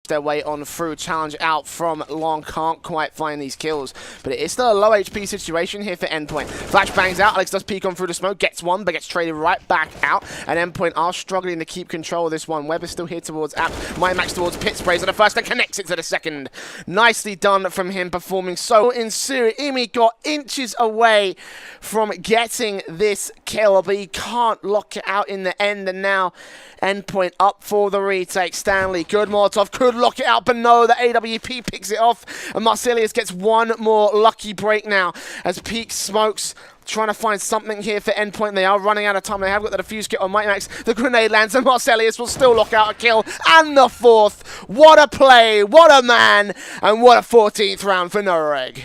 their way on through. Challenge out from Long, can't quite find these kills, but it is still a low HP situation here for Endpoint. Flash bangs out, Alex does peek on through the smoke, gets one, but gets traded right back out, and Endpoint are struggling to keep control of this one. Webb is still here towards App, Max towards Pit sprays on the first and connects it to the second. Nicely done from him, performing so in Syria. Imi got inches away from getting this kill, but he can't lock it out in the end, and now Endpoint up for the retake. Stanley, good Molotov, could lock it out, but no, the AWP picks it off, and Marsilius gets one more lucky break now as Peak smokes, trying to find something here for Endpoint. They are running out of time. They have got the defuse kit on Max. The grenade lands, and Marsilius will still lock out a kill, and the fourth. What a play, what a man, and what a 14th round for Noreg. Going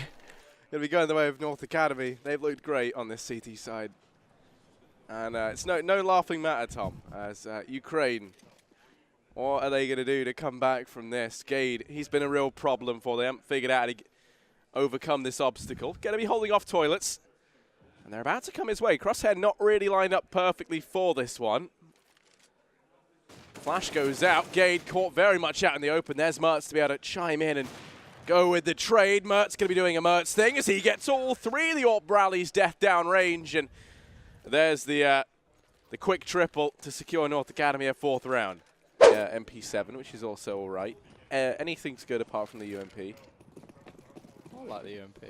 to be going the way of North Academy. They've looked great on this CT side. And it's no laughing matter, Tom, as Ukraine, what are they going to do to come back from this? Gade, he's been a real problem for them. They haven't figured out how to overcome this obstacle. Going to be holding off toilets. And they're about to come his way. Crosshair not really lined up perfectly for this one. Flash goes out. Gade caught very much out in the open. There's Mertz to be able to chime in and go with the trade. Mertz going to be doing a Mertz thing as he gets all three of the AWP rallies death down range. And there's the quick triple to secure North Academy a 4th round. MP7, which is also all right. Anything's good apart from the UMP. I like the UMP.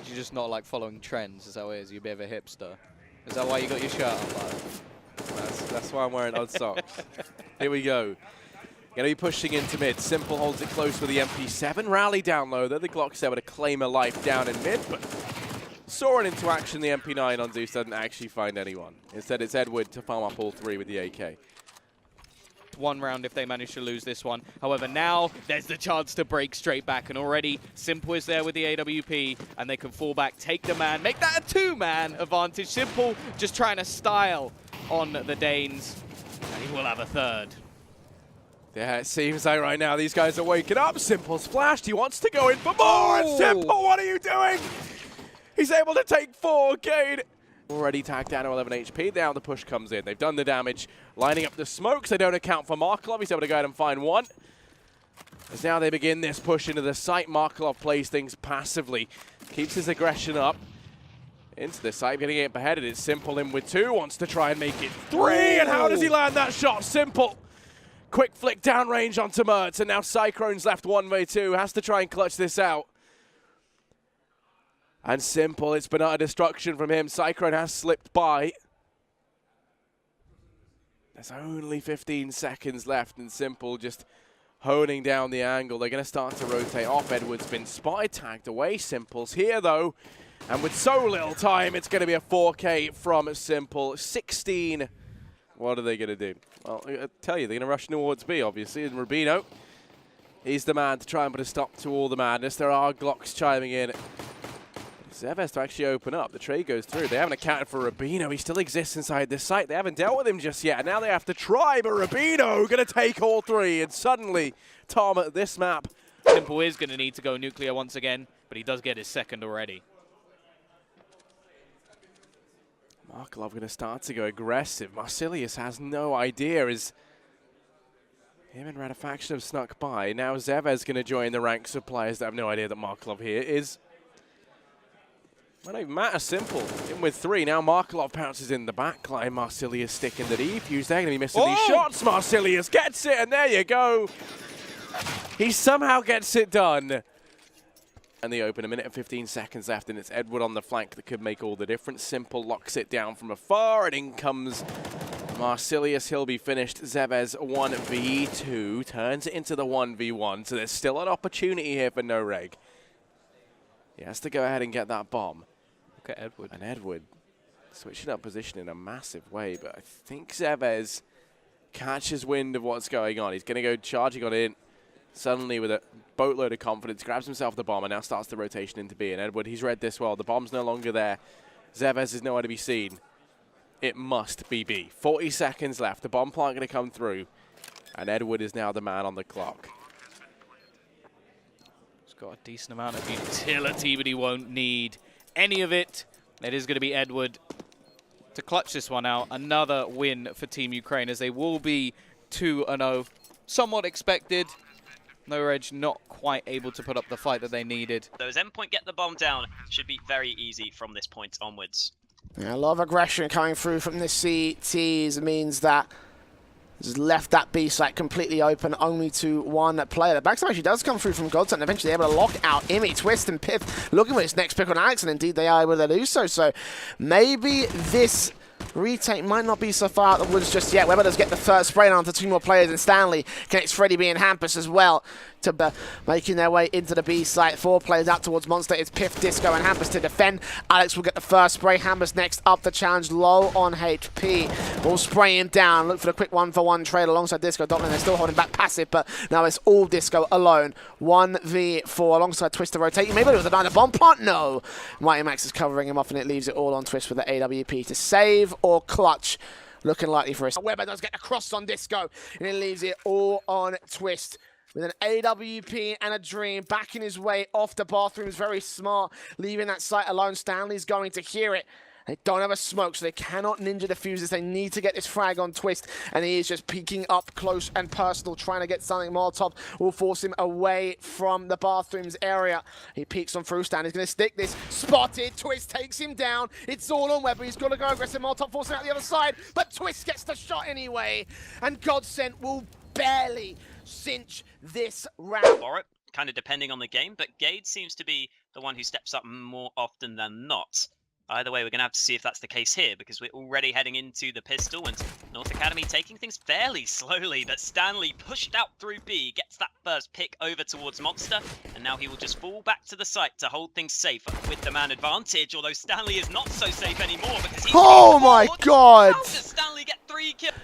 You're just not like following trends, is that what it is? You're a bit of a hipster. Is that why you got your shirt on, like? That's why I'm wearing odd socks. Here we go. Going to be pushing into mid. Simple holds it close with the MP7. Rally down low, though. The Glock's able to claim a life down in mid, but soaring into action, the MP9 on Zeus doesn't actually find anyone. Instead, it's Edward to farm up all 3 with the AK. 1 round if they manage to lose this one. However, now there's the chance to break straight back, and already Simple is there with the AWP, and they can fall back, take the man, make that a 2-man advantage. Simple just trying to style on the Danes, and he will have a 3rd. Yeah, it seems like right now these guys are waking up. Simple's flashed. He wants to go in for more. And Simple, what are you doing? He's able to take 4. Gade already tagged down to 11 HP. Now the push comes in. They've done the damage. Lining up the smokes. They don't account for Markelov. He's able to go ahead and find one. As now they begin this push into the site, Markelov plays things passively. Keeps his aggression up. Into the site, getting it beheaded. It's Simple in with 2. Wants to try and make it 3. And how does he land that shot? Simple. Quick flick downrange onto Mertz. And now Cyclone's left 1v2. Has to try and clutch this out. And Simple, it's been utter destruction from him. Cyclone has slipped by. There's only 15 seconds left, and Simple just honing down the angle. They're going to start to rotate off. Edward's been spotted, tagged away. Simple's here, though. And with so little time, it's going to be a 4K from Simple. 16. What are they going to do? Well, I tell you, they're going to rush towards B, obviously. And Rubino, he's the man to try and put a stop to all the madness. There are Glocks chiming in. Zevez to actually open up. The trade goes through. They haven't accounted for Rubino. He still exists inside this site. They haven't dealt with him just yet. Now they have to try, but Rubino going to take all 3. And suddenly, Tom, at this map. Simple is going to need to go nuclear once again, but he does get his 2nd already. Markelov going to start to go aggressive. Marsilius has no idea as him and Ratifaction have snuck by. Now Zevez going to join the ranks of players that have no idea that Markelov here is. Well, don't even matter. Simple. In with 3. Now Markelov pounces in the backline. Marsilius sticking the defuse. They're going to be missing these shots. Marsilius gets it, and there you go. He somehow gets it done. And they open. 1 minute and 15 seconds left, and it's Edward on the flank that could make all the difference. Simple locks it down from afar, and in comes Marsilius. He'll be finished. Zevez 1v2 turns it into the 1v1, so there's still an opportunity here for Noreg. He has to go ahead and get that bomb. Look at Edward. And Edward switching up position in a massive way, but I think Zevez catches wind of what's going on. He's going to go charging on in. Suddenly, with a boatload of confidence, grabs himself the bomb and now starts the rotation into B. And Edward, he's read this well. The bomb's no longer there. Zevez is nowhere to be seen. It must be B. 40 seconds left. The bomb plant going to come through. And Edward is now the man on the clock. He's got a decent amount of utility, but he won't need any of it. It is going to be Edward to clutch this one out. Another win for Team Ukraine, as they will be 2-0. Somewhat expected. NoReg not quite able to put up the fight that they needed. Those endpoint get the bomb down should be very easy from this point onwards. Yeah, a lot of aggression coming through from the CTs means that has left that B site completely open, only to one player. The backside actually does come through from Godsent, and eventually able to lock out Immy, Twist, and Piff, looking for his next pick on Alex, and indeed they are able to do so. So maybe this retake might not be so far out the woods just yet. Weber does get the first spray onto 2 more players, and Stanley connects Freddy B and Hampus as well to making their way into the B site. 4 players out towards Monster. It's Piff, Disco, and Hampus to defend. Alex will get the first spray. Hampus next up the challenge, low on HP. Will spray him down. Look for the quick 1-for-1 trade alongside Disco. Dotlin, they're still holding back passive, but now it's all Disco alone. 1v4 alongside Twist to rotate. Maybe it was another bomb plant. No. Mighty Max is covering him off, and it leaves it all on Twist with the AWP to save or clutch. Looking likely for us. Weber does get the cross on Disco, and it leaves it all on Twist. With an AWP and a dream, backing his way off the bathroom is very smart, leaving that site alone. Stanley's going to hear it. They don't have a smoke, so they cannot ninja defuse this. They need to get this frag on Twist, and he is just peeking up close and personal, trying to get something. Molotov will force him away from the bathroom's area. He peeks on through. Stanley's going to stick this. Spotted. Twist takes him down. It's all on Weber. He's got to go aggressive. Molotov forcing out the other side, but Twist gets the shot anyway, and Godsent will barely cinch this round. For it, kind of depending on the game, but Gade seems to be the one who steps up more often than not. Either way, we're going to have to see if that's the case here, because we're already heading into the pistol, and North Academy taking things fairly slowly, but Stanley pushed out through B, gets that first pick over towards Monster, and now he will just fall back to the site to hold things safe with the man advantage, although Stanley is not so safe anymore, because he's... Oh my god! How does Stanley get 3 kills?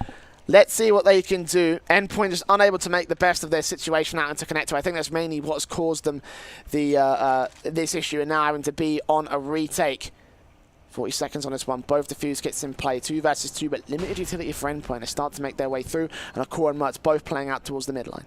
Let's see what they can do. Endpoint is unable to make the best of their situation out and to connect to. I think that's mainly what's caused them this issue, and now having to be on a retake. 40 seconds on this one. Both defuse kits in play. 2 versus 2, but limited utility for Endpoint. They start to make their way through, and Akor and Mertz both playing out towards the midline.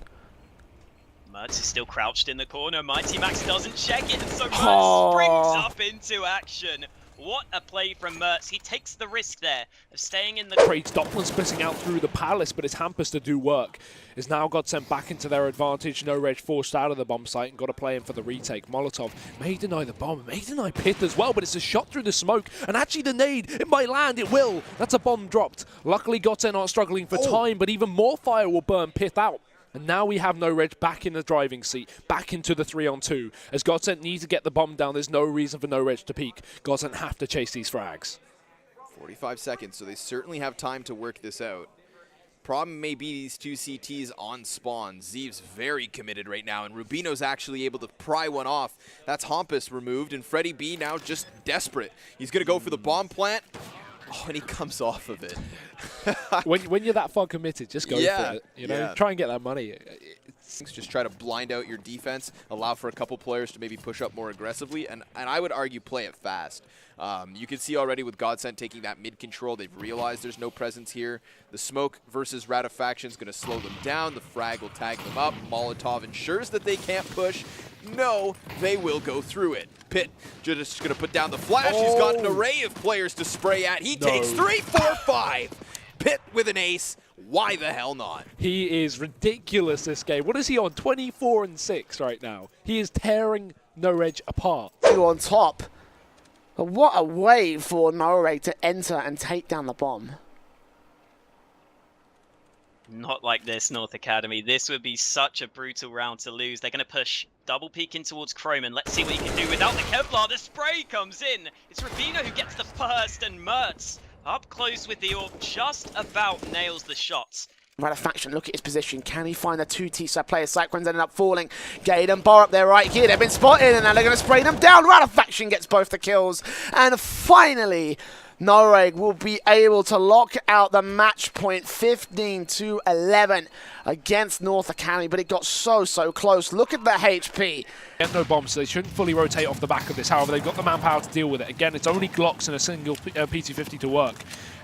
Mertz is still crouched in the corner. Mighty Max doesn't check it, and so Mertz springs up into action. What a play from Mertz. He takes the risk there of staying in the... Trades Doppler splitting out through the Palace, but it's Hampus to do work. Is now got sent back into their advantage. NoReg forced out of the bomb site and got to play him for the retake. Molotov may deny the bomb, may deny Pith as well, but it's a shot through the smoke. And actually the nade, it might land, it will. That's a bomb dropped. Luckily Goten aren't struggling for time, but even more fire will burn Pith out. And now we have NoReg back in the driving seat, back into the 3-on-2. As Godsent needs to get the bomb down, there's no reason for NoReg to peek. Godsent have to chase these frags. 45 seconds, so they certainly have time to work this out. Problem may be these 2 CTs on spawn. Zeev's very committed right now, and Rubino's actually able to pry one off. That's Hampus removed, and Freddy B now just desperate. He's going to go for the bomb plant. Oh, and he comes off of it. when you're that far committed, just go for it. You know, try and get that money. Just try to blind out your defense, allow for a couple players to maybe push up more aggressively, and I would argue play it fast. You can see already with Godsent taking that mid control, they've realized there's no presence here. The smoke versus Ratifaction is going to slow them down. The frag will tag them up. Molotov ensures that they can't push. No, they will go through it. Pitt just going to put down the flash. He's got an array of players to spray at. He takes 3, 4, 5. Pitt with an ace. Why the hell not? He is ridiculous this game. What is he on? 24-6 right now. He is tearing NoReg apart. On top. But what a way for NoReg to enter and take down the bomb. Not like this, North Academy. This would be such a brutal round to lose. They're going to push double peek in towards Croman. Let's see what he can do without the Kevlar. The spray comes in. It's Rubino who gets the first, and Mertz up close with the orb just about nails the shots. Ratifaction, look at his position. Can he find the 2 T-side players? Cyclones ended up falling. Gade and Bar up there right here. They've been spotted, and now they're going to spray them down. Ratifaction gets both the kills. And finally, NoReg will be able to lock out the match point 15-11 against North Academy, but it got so close. Look at the HP. Get no bombs, so they shouldn't fully rotate off the back of this. However, they've got the manpower to deal with it. Again, it's only Glocks and a single P250 to work.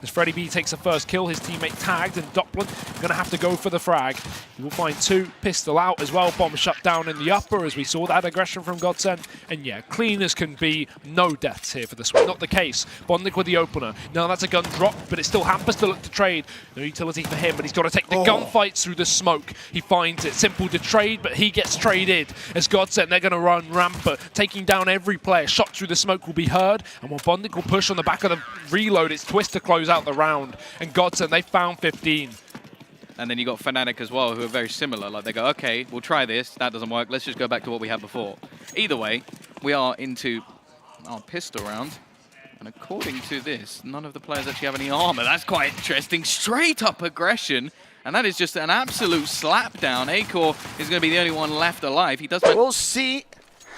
As Freddy B takes the first kill, his teammate tagged, and Doppler going to have to go for the frag. He will find 2, pistol out as well, bomb shut down in the upper as we saw that aggression from Godsent. And yeah, clean as can be, no deaths here for the Sweep. Not the case. Bondnik with the open opener. Now that's a gun drop, but it's still Hampus to look to trade. No utility for him, but he's got to take the gunfights through the smoke. He finds it. Simple to trade, but he gets traded. As Godsent, they're going to run rampant, taking down every player. Shot through the smoke will be heard, and while Bondic will push on the back of the reload, it's Twist to close out the round. And Godsent, they found 15. And then you got Fnatic as well, who are very similar. Like, they go, okay, we'll try this. That doesn't work. Let's just go back to what we had before. Either way, we are into our pistol round. And according to this, none of the players actually have any armor. That's quite interesting. Straight up aggression. And that is just an absolute slapdown. Acor is going to be the only one left alive. He does. We'll see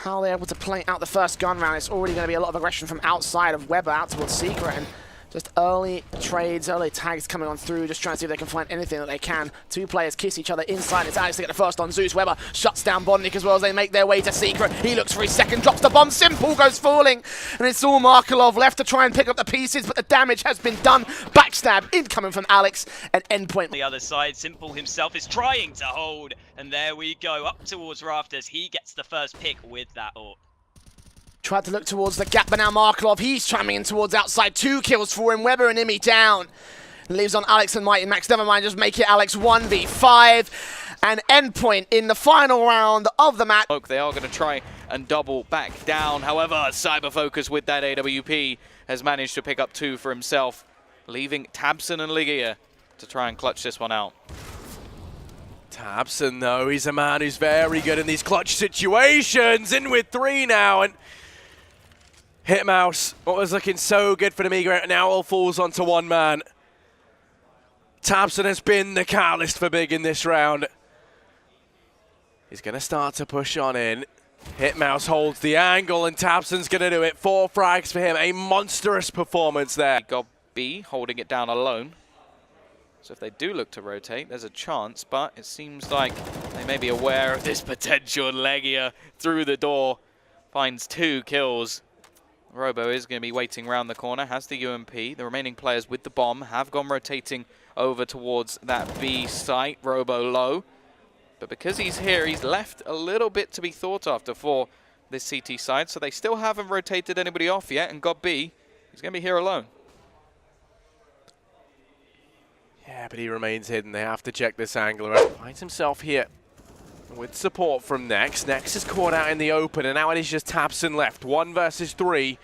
how they're able to play out the first gun round. It's already going to be a lot of aggression from outside of Weber out towards Secret. And just early trades, early tags coming on through, just trying to see if they can find anything that they can. Two players kiss each other inside. It's Alex to get the first on Zeus. Weber shuts down Bondic as well as they make their way to Secret. He looks for his second, drops the bomb. Simple goes falling. And it's all Markelov left to try and pick up the pieces, but the damage has been done. Backstab incoming from Alex and Endpoint. The other side, Simple himself is trying to hold. And there we go, up towards Rafters. He gets the first pick with that ult. Tried to look towards the gap, but now Markelov, he's tramming in towards outside. 2 kills for him. Weber and Imi down. Leaves on Alex and Mighty Max. Never mind, just make it Alex 1v5. And Endpoint in the final round of the match. They are going to try and double back down. However, Cyber Focus with that AWP has managed to pick up 2 for himself, leaving Tabson and Ligia to try and clutch this one out. Tabson, though, he's a man who's very good in these clutch situations. In with 3 now, and Hitmouse, what was looking so good for the Amiga, now all falls onto one man. Tabson has been the catalyst for Big in this round. He's going to start to push on in. Hitmouse holds the angle, and Tabson's going to do it. 4 frags for him. A monstrous performance there. Got B holding it down alone. So if they do look to rotate, there's a chance, but it seems like they may be aware of this potential. Legia through the door finds 2 kills. Robo is going to be waiting around the corner, has the UMP. The remaining players with the bomb have gone rotating over towards that B site. Robo low. But because he's here, he's left a little bit to be thought after for this CT side. So they still haven't rotated anybody off yet, and got B. He's going to be here alone. Yeah, but he remains hidden. They have to check this angle out. Finds himself here with support from Nex. Nex is caught out in the open, and now it is just Tabson left. 1 versus 3.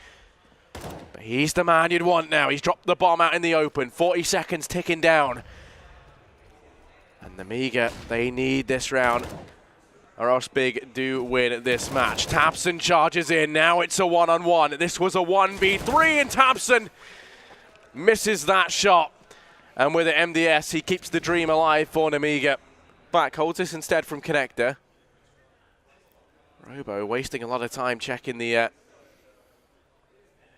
But he's the man you'd want now. He's dropped the bomb out in the open. 40 seconds ticking down. And the Amiga, they need this round, or else Big do win this match. Tabson charges in. Now it's a 1-on-1. This was a 1v3, and Tabson misses that shot. And with the MDS, he keeps the dream alive for Namiga. Back holds this instead from Connector. Robo wasting a lot of time checking the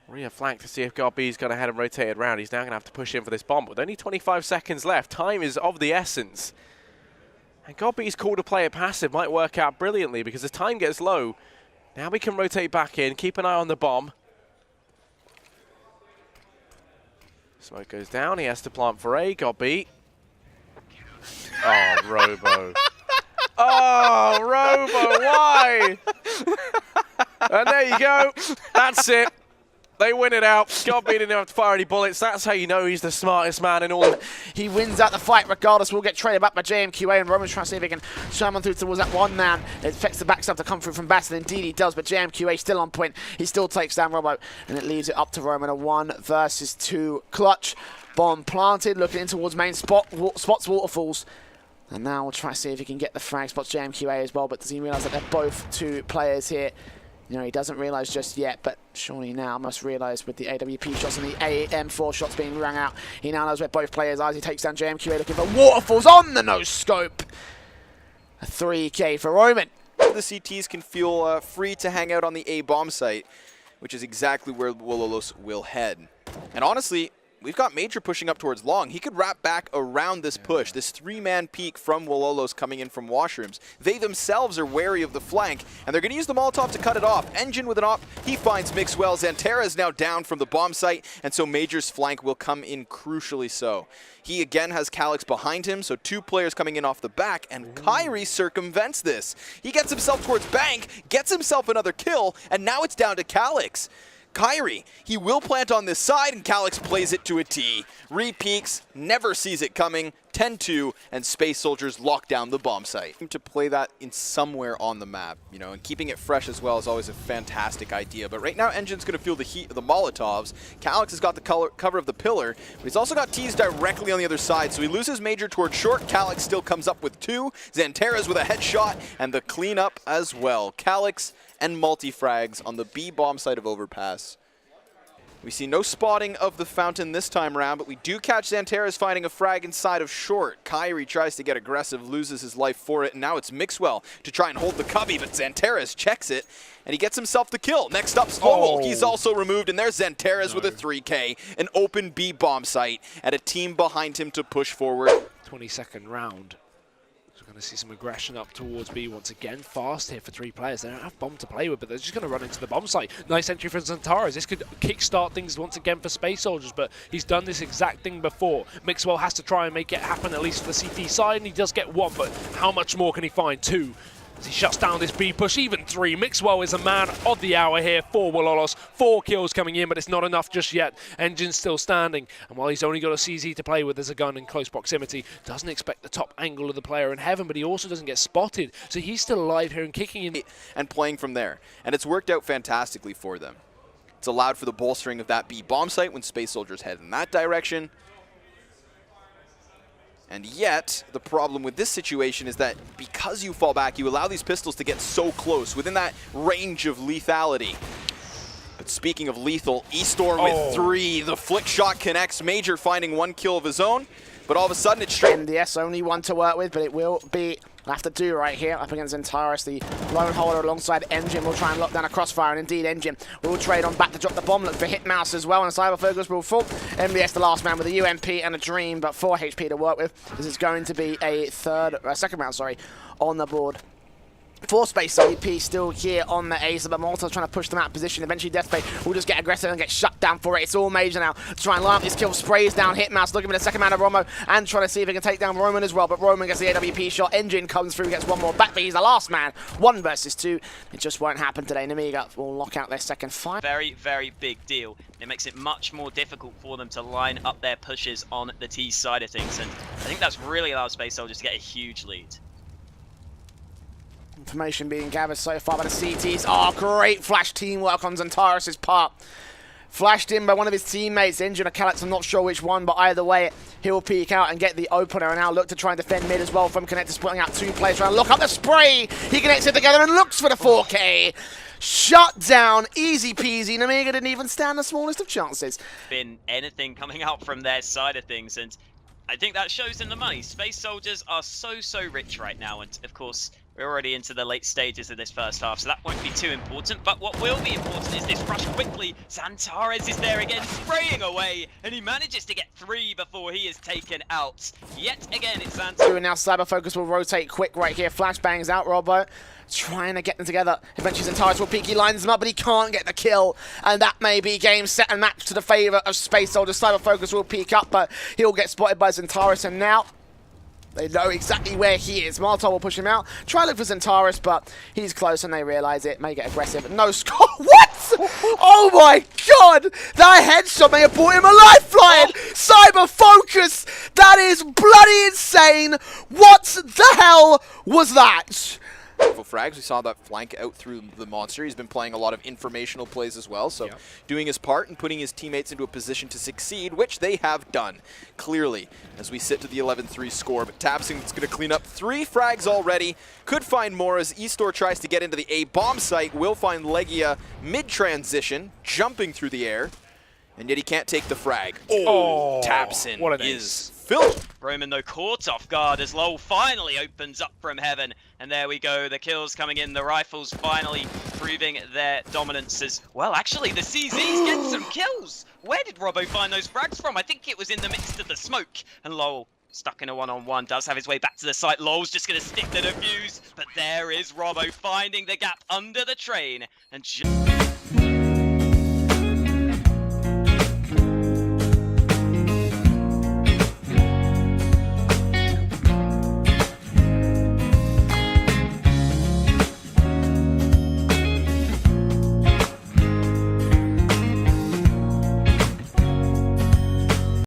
rear flank to see if GodB's gone ahead and rotated around. He's now going to have to push in for this bomb. With only 25 seconds left, time is of the essence. And GodB's call to play it passive might work out brilliantly, because as time gets low, now we can rotate back in, keep an eye on the bomb. Smoke goes down, he has to plant for A, GodB. Oh, Robo. Oh, Robo, why? And there you go. That's it. They win it out. GodB didn't have to fire any bullets. That's how you know he's the smartest man in all. He wins out the fight regardless. We'll get traded back by JMQA, and Roman's trying to see if he can shaman through towards that one man. It affects the backstab to come through from Bass, and indeed he does, but JMQA still on point. He still takes down Robo, and it leaves it up to Roman. A 1 versus 2 clutch. Bomb planted, looking in towards main spots waterfalls. And now we'll try to see if he can get the frag spots JMQA as well, but does he realise that they're both 2 players here? You know, he doesn't realise just yet, but surely now must realise with the AWP shots and the AM4 shots being rung out. He now knows where both players are as he takes down JMQA, looking for waterfalls on the no-scope. A 3K for Roman. The CTs can feel free to hang out on the A bomb site, which is exactly where Wololos will head. And honestly, we've got Major pushing up towards long. He could wrap back around this push, this 3-man peek from Wololos coming in from washrooms. They themselves are wary of the flank, and they're going to use the Molotov to cut it off. Engine with an op, he finds Mixwell. Xantera is now down from the bomb site, and so Major's flank will come in crucially so. He again has Calyx behind him, so 2 players coming in off the back, and Kyrie circumvents this. He gets himself towards Bank, gets himself another kill, and now it's down to Calyx. Kyrie, he will plant on this side, and Calyx plays it to a T. Re-peeks, never sees it coming, 10-2, and Space Soldiers lock down the bomb site. To play that in somewhere on the map, you know, and keeping it fresh as well is always a fantastic idea. But right now, Engine's going to feel the heat of the Molotovs. Calyx has got the cover of the pillar, but he's also got T's directly on the other side, so he loses Major towards short. Calyx still comes up with 2. Xanteras with a headshot, and the cleanup as well. Calyx and multi-frags on the B bomb site of Overpass. We see no spotting of the fountain this time around, but we do catch Xanteras finding a frag inside of short. Kyrie tries to get aggressive, loses his life for it, and now it's Mixwell to try and hold the cubby, but Xanteras checks it, and he gets himself the kill. Next up, Slomo. He's also removed, and there's Xanteras with a 3K, an open B bomb site, and a team behind him to push forward. 22nd round. Going to see some aggression up towards B once again. Fast here for 3 players. They don't have bomb to play with, but they're just going to run into the bomb site. Nice entry from Xantaras. This could kickstart things once again for Space Soldiers, but he's done this exact thing before. Mixwell has to try and make it happen, at least for the CT side, and he does get 1, but how much more can he find? 2. As he shuts down this B push, even 3. Mixwell is a man of the hour here for Wololos. 4 kills coming in, but it's not enough just yet. Engine's still standing, and while he's only got a CZ to play with as a gun in close proximity, doesn't expect the top angle of the player in heaven, but he also doesn't get spotted, so he's still alive here and kicking in. And playing from there, and it's worked out fantastically for them. It's allowed for the bolstering of that B bomb site when Space Soldiers head in that direction. And yet, the problem with this situation is that because you fall back, you allow these pistols to get so close, within that range of lethality. But speaking of lethal, E-Storm with 3. The flick shot connects. Major finding 1 kill of his own, but all of a sudden it's straight. MDS only one to work with, but it will be have to do right here up against Xantaras. The lone holder alongside Engine will try and lock down a crossfire, and indeed Engine will trade on back to drop the bomb. Look for Hitmouse as well, and Cyber Focus will fall. MBS the last man with a UMP and a Dream, but 4 HP to work with. This is going to be a second round, on the board. For Space WP still here on the ace, but Malta's trying to push them out of position. Eventually Deathbait will just get aggressive and get shut down for it. It's all Major now to try and line up these kills. Sprays down Hitmouse, looking for the second man of Romo, and trying to see if he can take down Roman as well. But Roman gets the AWP shot. Engine comes through, gets 1 more back, but he's the last man. 1 versus 2. It just won't happen today. Namiga will lock out their second fight. Very, very big deal. It makes it much more difficult for them to line up their pushes on the T side of things, and I think that's really allowed Space Soldiers to get a huge lead. Information being gathered so far by the CTs. Oh, great flash teamwork on Xantaras' part. Flashed in by one of his teammates, Engine or Calyx, I'm not sure which one, but either way, he'll peek out and get the opener, and now look to try and defend mid as well from Connector, splitting out 2 players, trying to lock up the spray. He connects it together and looks for the 4K. Shut down, easy peasy. Namiga didn't even stand the smallest of chances. Been anything coming out from their side of things, and I think that shows them the money. Space Soldiers are so rich right now, and of course, we're already into the late stages of this first half, so that won't be too important. But what will be important is this rush quickly. Xantaras is there again, spraying away, and he manages to get 3 before he is taken out. Yet again, it's Xantaras. And now Cyber Focus will rotate quick right here. Flashbangs out, Robo. Trying to get them together. Eventually Xantaras will peek, he lines them up, but he can't get the kill. And that may be game, set, and match to the favor of Space Soldiers. Cyber Focus will peek up, but he'll get spotted by Xantaras, and now they know exactly where he is. Molotov will push him out. Try to look for Xantaras, but he's close and they realize it. May get aggressive. No score. What? Oh my god! That headshot may have brought him a lifeline! Cyber Focus! That is bloody insane! What the hell was that? Frags, we saw that flank out through the monster. He's been playing a lot of informational plays as well, so doing his part and putting his teammates into a position to succeed, which they have done, clearly, as we sit to the 11-3 score. But Tabsing is going to clean up 3 frags already. Could find more as E-Store tries to get into the A bomb site. Will find Legia mid-transition, jumping through the air, and yet he can't take the frag. Oh, Tabson is filled. Roman, though, caught off guard as Lowell finally opens up from heaven. And there we go, the kills coming in, the rifles finally proving their dominance as well. Actually, the CZs get some kills. Where did Robbo find those frags from? I think it was in the midst of the smoke. And Lowell, stuck in a one-on-one, does have his way back to the site. Lowell's just going to stick the defuse. But there is Robbo finding the gap under the train. And